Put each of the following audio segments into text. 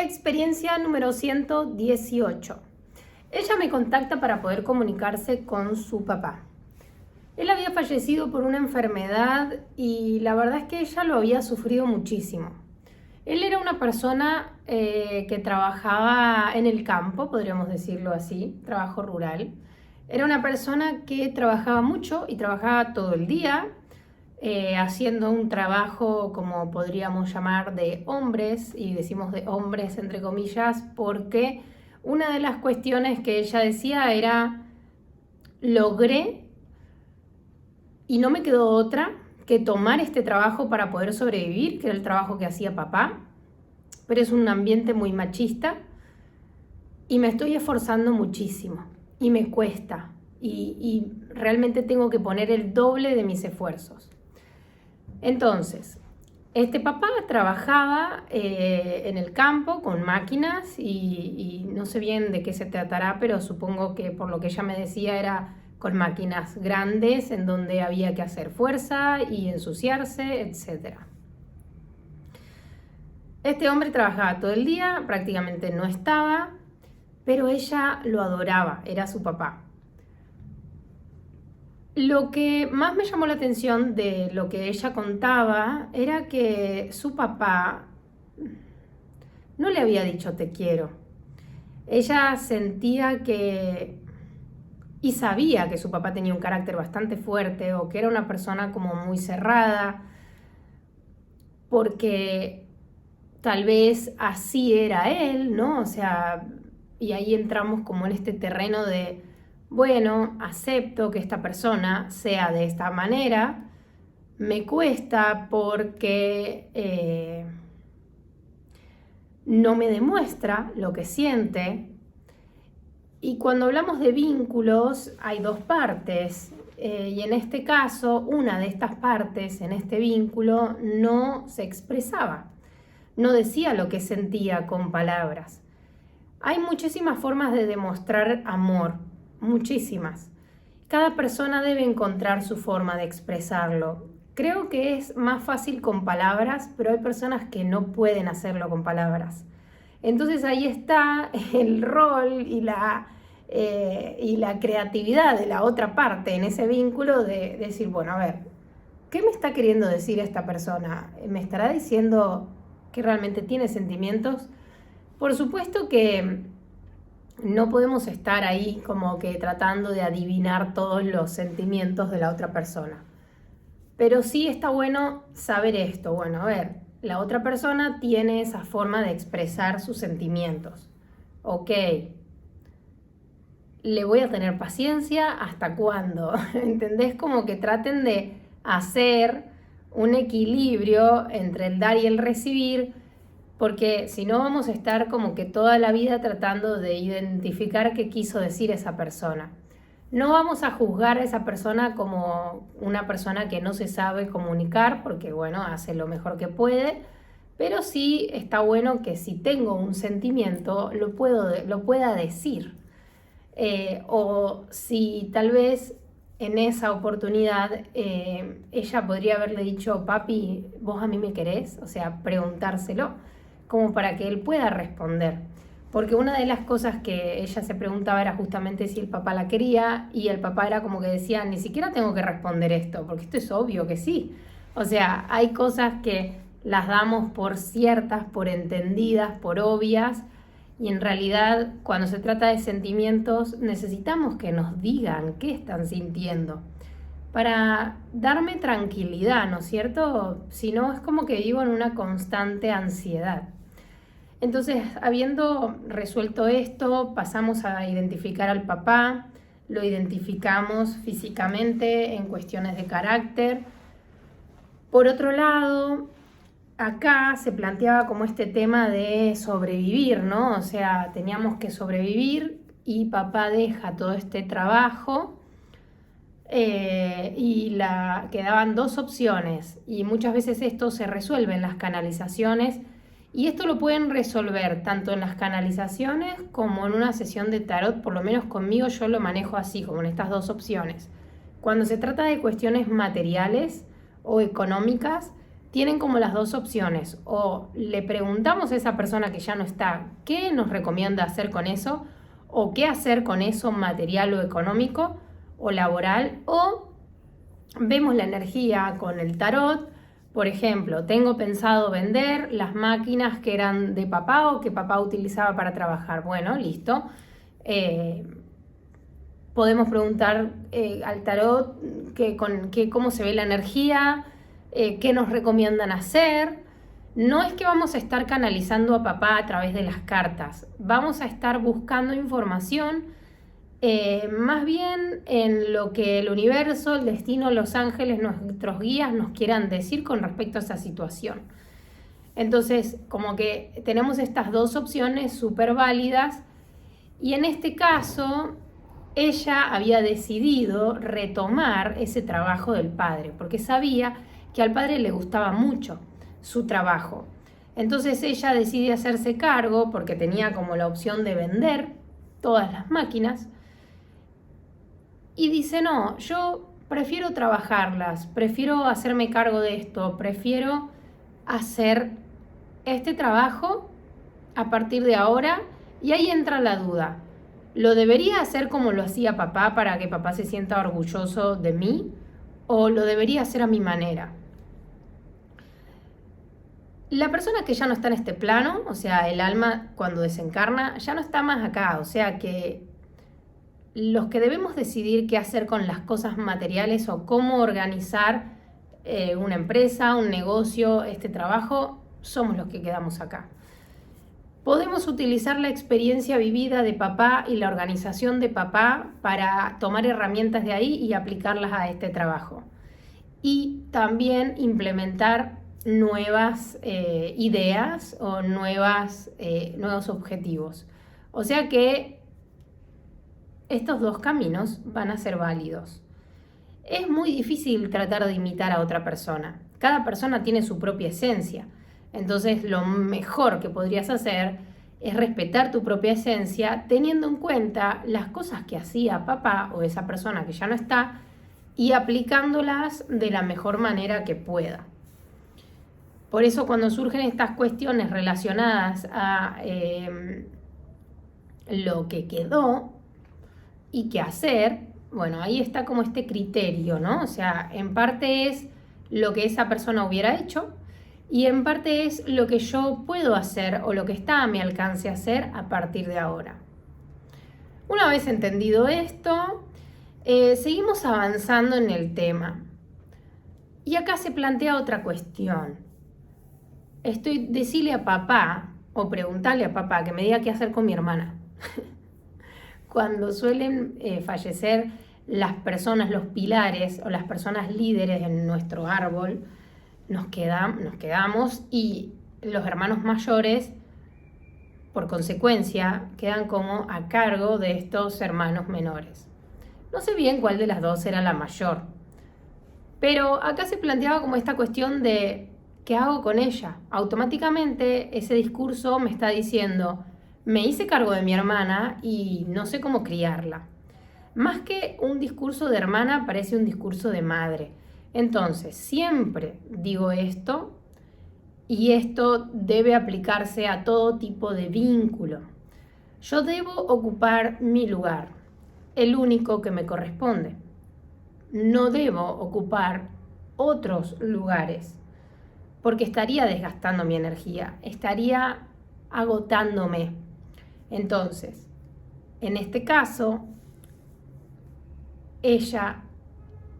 Experiencia número 118. Ella me contacta para poder comunicarse con su papá. Él había fallecido por una enfermedad y la verdad es que ella lo había sufrido muchísimo. Él era una persona que trabajaba en el campo, podríamos decirlo así, trabajo rural. Era una persona que trabajaba mucho y trabajaba todo el día, haciendo un trabajo como podríamos llamar de hombres, y decimos de hombres entre comillas, porque una de las cuestiones que ella decía era: logré y no me quedó otra que tomar este trabajo para poder sobrevivir, que era el trabajo que hacía papá, pero es un ambiente muy machista y me estoy esforzando muchísimo y me cuesta y realmente tengo que poner el doble de mis esfuerzos. Entonces, este papá trabajaba en el campo con máquinas y no sé bien de qué se tratará, pero supongo que por lo que ella me decía era con máquinas grandes en donde había que hacer fuerza y ensuciarse, etc. Este hombre trabajaba todo el día, prácticamente no estaba, pero ella lo adoraba, era su papá. Lo que más me llamó la atención de lo que ella contaba era que su papá no le había dicho te quiero. Ella sentía que, y sabía que su papá tenía un carácter bastante fuerte o que era una persona como muy cerrada, porque tal vez así era él, ¿no? O sea, y ahí entramos como en este terreno de, bueno, acepto que esta persona sea de esta manera, me cuesta porque no me demuestra lo que siente. Y cuando hablamos de vínculos hay dos partes, y en este caso una de estas partes en este vínculo no se expresaba, no decía lo que sentía con palabras. Hay muchísimas formas de demostrar amor, muchísimas. Cada persona debe encontrar su forma de expresarlo. Creo que es más fácil con palabras, pero hay personas que no pueden hacerlo con palabras. Entonces ahí está el rol y la creatividad de la otra parte en ese vínculo de decir, bueno, a ver, ¿qué me está queriendo decir esta persona? ¿Me estará diciendo que realmente tiene sentimientos? Por supuesto que no podemos estar ahí como que tratando de adivinar todos los sentimientos de la otra persona. Pero sí está bueno saber esto. Bueno, a ver, la otra persona tiene esa forma de expresar sus sentimientos. Ok, ¿le voy a tener paciencia? ¿Hasta cuándo? ¿Entendés? Como que traten de hacer un equilibrio entre el dar y el recibir, porque si no vamos a estar como que toda la vida tratando de identificar qué quiso decir esa persona. No vamos a juzgar a esa persona como una persona que no se sabe comunicar, porque bueno, hace lo mejor que puede, pero sí está bueno que si tengo un sentimiento lo pueda decir. O si tal vez en esa oportunidad ella podría haberle dicho, papi, ¿vos a mí me querés? O sea, preguntárselo, como para que él pueda responder. Porque una de las cosas que ella se preguntaba era justamente si el papá la quería, y el papá era como que decía, ni siquiera tengo que responder esto, porque esto es obvio que sí. O sea, hay cosas que las damos por ciertas, por entendidas, por obvias, y en realidad cuando se trata de sentimientos necesitamos que nos digan qué están sintiendo para darme tranquilidad, ¿no es cierto? Si no, es como que vivo en una constante ansiedad. Entonces, habiendo resuelto esto, pasamos a identificar al papá, lo identificamos físicamente en cuestiones de carácter. Por otro lado, acá se planteaba como este tema de sobrevivir, ¿no? O sea, teníamos que sobrevivir y papá deja todo este trabajo y quedaban dos opciones, y muchas veces esto se resuelve en las canalizaciones, y esto lo pueden resolver tanto en las canalizaciones como en una sesión de tarot. Por lo menos conmigo yo lo manejo así, como en estas dos opciones. Cuando se trata de cuestiones materiales o económicas, tienen como las dos opciones. O le preguntamos a esa persona que ya no está qué nos recomienda hacer con eso, o qué hacer con eso material o económico o laboral, o vemos la energía con el tarot. Por ejemplo, tengo pensado vender las máquinas que eran de papá o que papá utilizaba para trabajar. Bueno, listo. Podemos preguntar al tarot cómo se ve la energía, qué nos recomiendan hacer. No es que vamos a estar canalizando a papá a través de las cartas, vamos a estar buscando información más bien en lo que el universo, el destino, los ángeles, nuestros guías nos quieran decir con respecto a esa situación. Entonces, como que tenemos estas dos opciones súper válidas, y en este caso ella había decidido retomar ese trabajo del padre, porque sabía que al padre le gustaba mucho su trabajo. Entonces ella decide hacerse cargo, porque tenía como la opción de vender todas las máquinas, y dice, no, yo prefiero trabajarlas, prefiero hacerme cargo de esto, prefiero hacer este trabajo a partir de ahora. Y ahí entra la duda, ¿lo debería hacer como lo hacía papá para que papá se sienta orgulloso de mí? ¿O lo debería hacer a mi manera? La persona que ya no está en este plano, o sea, el alma cuando desencarna, ya no está más acá. O sea que los que debemos decidir qué hacer con las cosas materiales o cómo organizar una empresa, un negocio, este trabajo, somos los que quedamos acá. Podemos utilizar la experiencia vivida de papá y la organización de papá para tomar herramientas de ahí y aplicarlas a este trabajo. Y también implementar nuevas ideas o nuevos objetivos. O sea que estos dos caminos van a ser válidos. Es muy difícil tratar de imitar a otra persona. Cada persona tiene su propia esencia. Entonces, lo mejor que podrías hacer es respetar tu propia esencia, teniendo en cuenta las cosas que hacía papá o esa persona que ya no está, y aplicándolas de la mejor manera que pueda. Por eso, cuando surgen estas cuestiones relacionadas a lo que quedó y qué hacer, bueno, ahí está como este criterio, ¿no? O sea, en parte es lo que esa persona hubiera hecho y en parte es lo que yo puedo hacer o lo que está a mi alcance hacer a partir de ahora. Una vez entendido esto, seguimos avanzando en el tema. Y acá se plantea otra cuestión. Decirle a papá o preguntarle a papá que me diga qué hacer con mi hermana. Cuando suelen fallecer las personas, los pilares o las personas líderes en nuestro árbol, nos quedamos y los hermanos mayores, por consecuencia, quedan como a cargo de estos hermanos menores. No sé bien cuál de las dos era la mayor, pero acá se planteaba como esta cuestión de ¿qué hago con ella? Automáticamente ese discurso me está diciendo, me hice cargo de mi hermana y no sé cómo criarla. Más que un discurso de hermana, parece un discurso de madre. Entonces, siempre digo esto, y esto debe aplicarse a todo tipo de vínculo. Yo debo ocupar mi lugar, el único que me corresponde. No debo ocupar otros lugares, porque estaría desgastando mi energía, estaría agotándome. Entonces, en este caso, ella,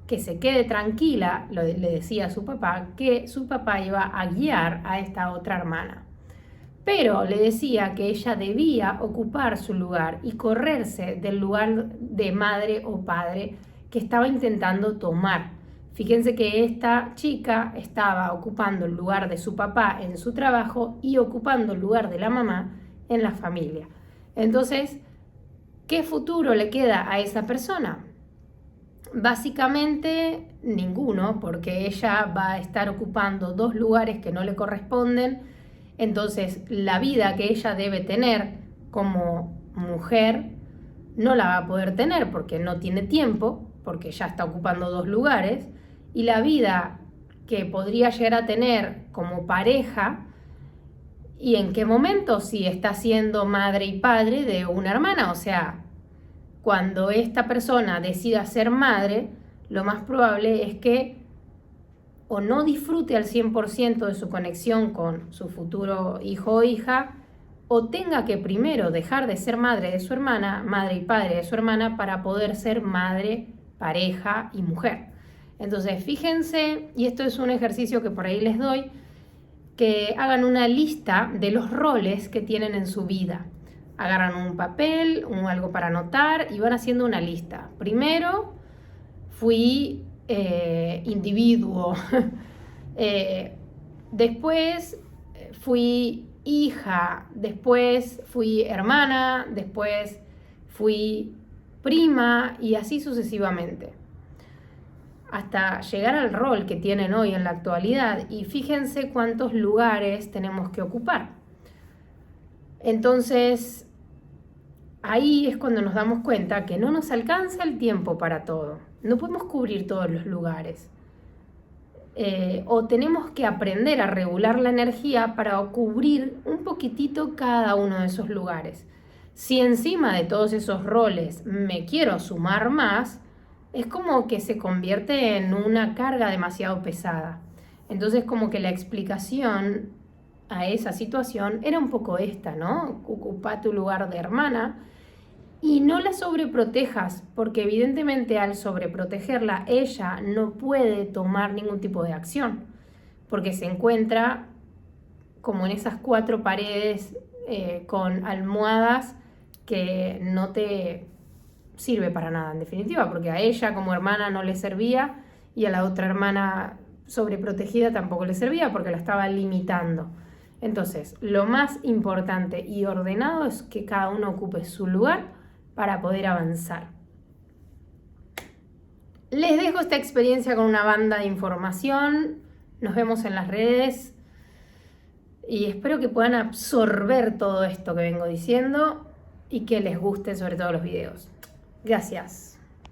que se quede tranquila, le decía a su papá, que su papá iba a guiar a esta otra hermana. Pero le decía que ella debía ocupar su lugar y correrse del lugar de madre o padre que estaba intentando tomar. Fíjense que esta chica estaba ocupando el lugar de su papá en su trabajo y ocupando el lugar de la mamá en la familia. Entonces, ¿qué futuro le queda a esa persona? Básicamente ninguno, porque ella va a estar ocupando dos lugares que no le corresponden. Entonces la vida que ella debe tener como mujer no la va a poder tener porque no tiene tiempo, porque ya está ocupando dos lugares, y la vida que podría llegar a tener como pareja y en qué momento, si está siendo madre y padre de una hermana. O sea, cuando esta persona decida ser madre, lo más probable es que o no disfrute al 100% de su conexión con su futuro hijo o hija, o tenga que primero dejar de ser madre de su hermana, madre y padre de su hermana, para poder ser madre, pareja y mujer. Entonces, fíjense, y esto es un ejercicio que por ahí les doy, que hagan una lista de los roles que tienen en su vida. Agarran un papel, algo para anotar y van haciendo una lista. Primero, fui individuo. Después fui hija, después fui hermana, después fui prima y así sucesivamente, hasta llegar al rol que tienen hoy en la actualidad. Y fíjense cuántos lugares tenemos que ocupar. Entonces, ahí es cuando nos damos cuenta que no nos alcanza el tiempo para todo. No podemos cubrir todos los lugares. O tenemos que aprender a regular la energía para cubrir un poquitito cada uno de esos lugares. Si encima de todos esos roles me quiero sumar más, es como que se convierte en una carga demasiado pesada. Entonces, como que la explicación a esa situación era un poco esta, ¿no? Ocupa tu lugar de hermana y no la sobreprotejas, porque evidentemente al sobreprotegerla ella no puede tomar ningún tipo de acción, porque se encuentra como en esas 4 paredes con almohadas que no te sirve para nada, en definitiva, porque a ella como hermana no le servía y a la otra hermana sobreprotegida tampoco le servía porque la estaba limitando. Entonces, lo más importante y ordenado es que cada uno ocupe su lugar para poder avanzar. Les dejo esta experiencia con una banda de información. Nos vemos en las redes y espero que puedan absorber todo esto que vengo diciendo y que les gusten sobre todo los videos. Gracias.